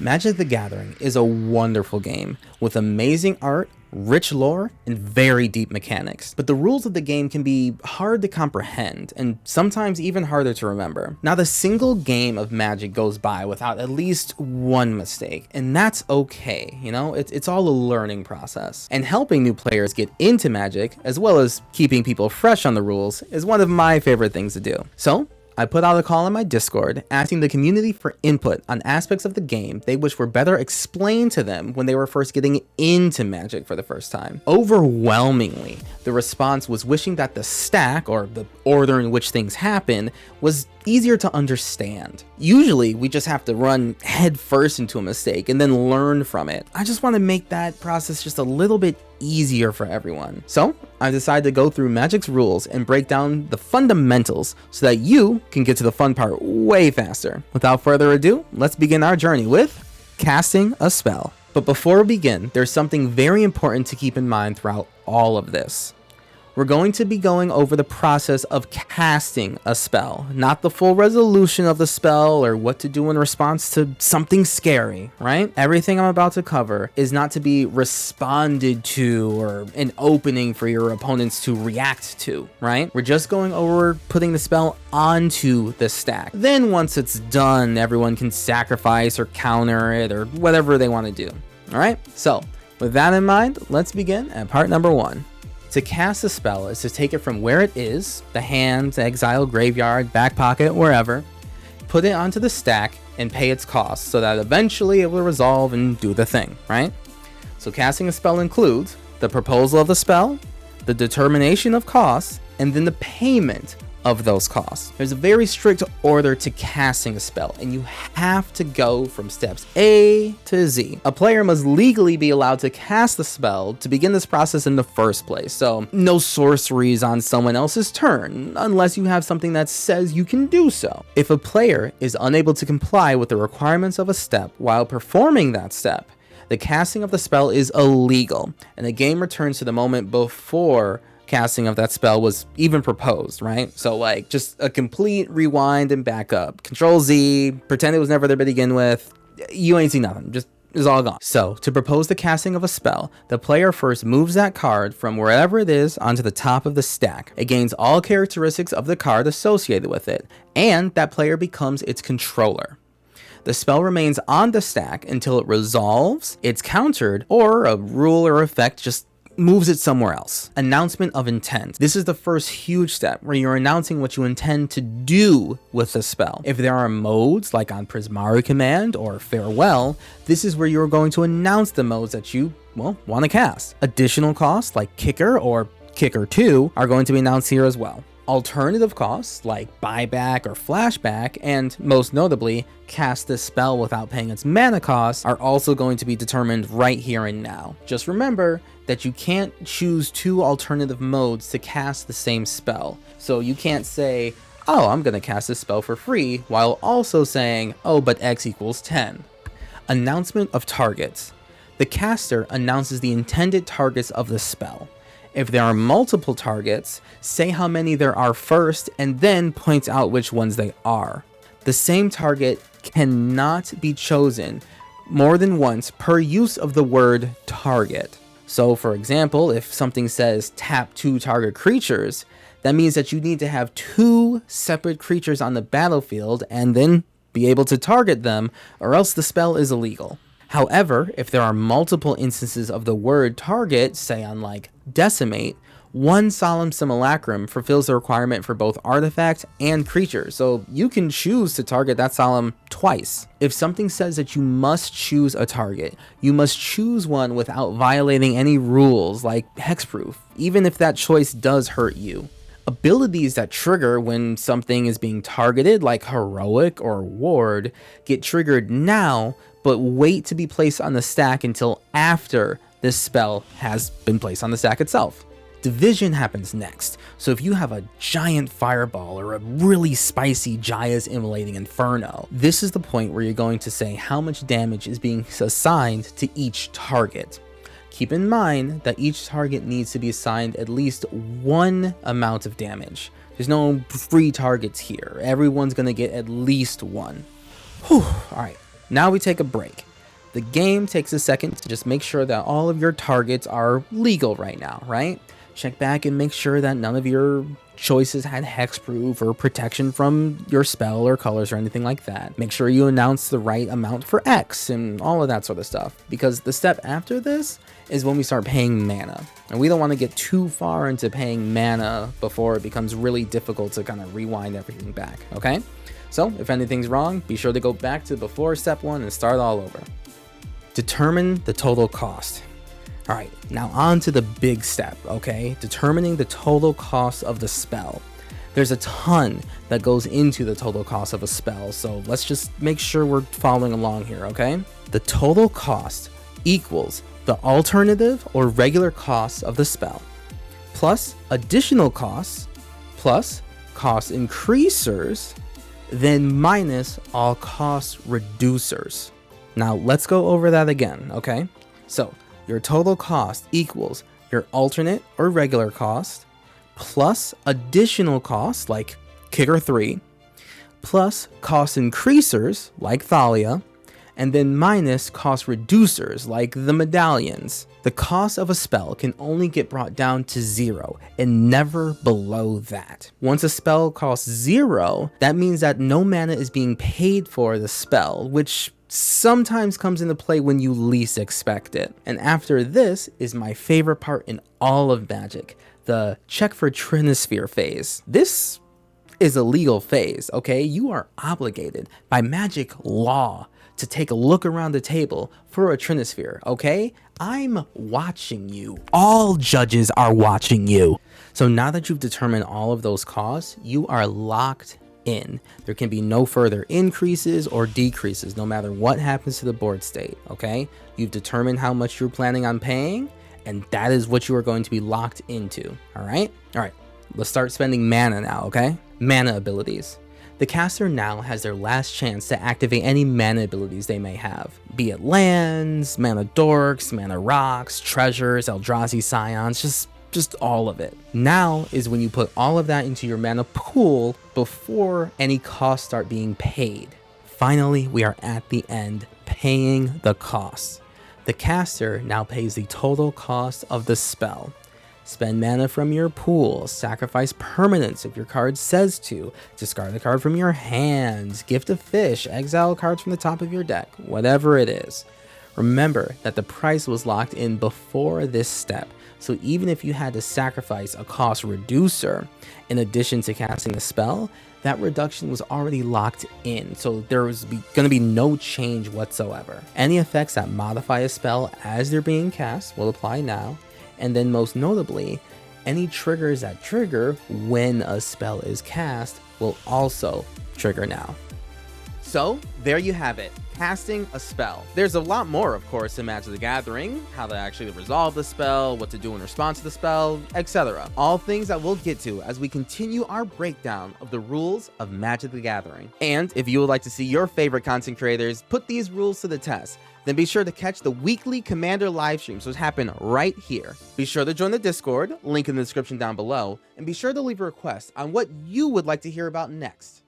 Magic the Gathering is a wonderful game with amazing art, rich lore, and very deep mechanics. But the rules of the game can be hard to comprehend and sometimes even harder to remember. Not a single game of Magic goes by without at least one mistake, and that's okay, you know? It's all a learning process. And helping new players get into Magic, as well as keeping people fresh on the rules, is one of my favorite things to do. So, I put out a call in my Discord asking the community for input on aspects of the game they wish were better explained to them when they were first getting into Magic for the first time. Overwhelmingly, the response was wishing that the stack, or the order in which things happen, was easier to understand. Usually, we just have to run head first into a mistake and then learn from it. I just want to make that process just a little bit easier for everyone. So, I decided to go through Magic's rules and break down the fundamentals so that you can get to the fun part way faster. Without further ado, let's begin our journey with casting a spell. But before we begin, there's something very important to keep in mind throughout all of this. We're going to be going over the process of casting a spell, not the full resolution of the spell or what to do in response to something scary, right? Everything I'm about to cover is not to be responded to or an opening for your opponents to react to, right? We're just going over putting the spell onto the stack. Then once it's done, everyone can sacrifice or counter it or whatever they want to do, all right? So with that in mind, let's begin at part number 1. To cast a spell is to take it from where it is, the hand, exile, graveyard, back pocket, wherever, put it onto the stack, and pay its cost so that eventually it will resolve and do the thing, right? So casting a spell includes the proposal of the spell, the determination of costs, and then the payment of those costs. There's a very strict order to casting a spell, and you have to go from steps A to Z. A player must legally be allowed to cast the spell to begin this process in the first place, so no sorceries on someone else's turn, unless you have something that says you can do so. If a player is unable to comply with the requirements of a step while performing that step, the casting of the spell is illegal, and the game returns to the moment before casting of that spell was even proposed, right? So like just a complete rewind and back up. Control Z, pretend it was never there to begin with. You ain't seen nothing, just is all gone. So to propose the casting of a spell, the player first moves that card from wherever it is onto the top of the stack. It gains all characteristics of the card associated with it, and that player becomes its controller. The spell remains on the stack until it resolves, it's countered, or a rule or effect just moves it somewhere else. Announcement of intent. This is the first huge step where you're announcing what you intend to do with the spell. If there are modes like on Prismari Command or Farewell, this is where you're going to announce the modes that you, want to cast. Additional costs like Kicker or Kicker 2 are going to be announced here as well. Alternative costs like buyback or flashback, and most notably, cast this spell without paying its mana costs, are also going to be determined right here and now. Just remember that you can't choose 2 alternative modes to cast the same spell. So you can't say, oh, I'm gonna cast this spell for free, while also saying, oh, but X equals 10. Announcement of targets. The caster announces the intended targets of the spell. If there are multiple targets, say how many there are first and then point out which ones they are. The same target cannot be chosen more than once per use of the word target. So for example, if something says tap 2 target creatures, that means that you need to have 2 separate creatures on the battlefield and then be able to target them, or else the spell is illegal. However, if there are multiple instances of the word target, say on like decimate, 1 solemn simulacrum fulfills the requirement for both artifact and creature, so you can choose to target that solemn twice. If something says that you must choose a target, you must choose one without violating any rules like hexproof, even if that choice does hurt you. Abilities that trigger when something is being targeted, like Heroic or Ward, get triggered now, but wait to be placed on the stack until after this spell has been placed on the stack itself. Division happens next, so if you have a giant fireball or a really spicy Jaya's Immolating Inferno, this is the point where you're going to say how much damage is being assigned to each target. Keep in mind that each target needs to be assigned at least 1 amount of damage. There's no free targets here. Everyone's gonna get at least 1. Whew, alright. Now we take a break. The game takes a second to just make sure that all of your targets are legal right now, right? Check back and make sure that none of your choices had hexproof or protection from your spell or colors or anything like that. Make sure you announce the right amount for X and all of that sort of stuff, because the step after this is when we start paying mana, and we don't want to get too far into paying mana before it becomes really difficult to kind of rewind everything back, okay? So if anything's wrong, be sure to go back to before step 1 and start all over. Determine the total cost. All right, now on to the big step, okay? Determining the total cost of the spell. There's a ton that goes into the total cost of a spell, so let's just make sure we're following along here, okay? The total cost equals the alternative or regular cost of the spell, plus additional costs, plus cost increasers, then minus all cost reducers. Now let's go over that again, okay? So your total cost equals your alternate or regular cost, plus additional costs like Kicker 3, plus cost increasers like Thalia, and then minus cost reducers like the medallions. The cost of a spell can only get brought down to 0 and never below that. Once a spell costs 0, that means that no mana is being paid for the spell, which sometimes comes into play when you least expect it. And after this is my favorite part in all of Magic, the check for Trinisphere phase. This is a legal phase, okay? You are obligated by Magic law to take a look around the table for a Trinisphere, okay? I'm watching you. All judges are watching you. So now that you've determined all of those costs, you are locked in. There can be no further increases or decreases no matter what happens to the board state, okay? You've determined how much you're planning on paying, and that is what you are going to be locked into, all right? All right, let's start spending mana now, okay? Mana abilities. The caster now has their last chance to activate any mana abilities they may have, be it lands, mana dorks, mana rocks, treasures, Eldrazi scions, just all of it. Now is when you put all of that into your mana pool before any costs start being paid. Finally, we are at the end, paying the costs. The caster now pays the total cost of the spell. Spend mana from your pool, sacrifice permanents if your card says to, discard a card from your hands, gift a fish, exile cards from the top of your deck, whatever it is. Remember that the price was locked in before this step, so even if you had to sacrifice a cost reducer in addition to casting a spell, that reduction was already locked in, so there was going to be no change whatsoever. Any effects that modify a spell as they're being cast will apply now, and then most notably, any triggers that trigger when a spell is cast will also trigger now. So there you have it, casting a spell. There's a lot more, of course, in Magic the Gathering, how to actually resolve the spell, what to do in response to the spell, etc. All things that we'll get to as we continue our breakdown of the rules of Magic the Gathering. And if you would like to see your favorite content creators put these rules to the test, then be sure to catch the weekly Commander live streams, which happen right here. Be sure to join the Discord, link in the description down below, and be sure to leave a request on what you would like to hear about next.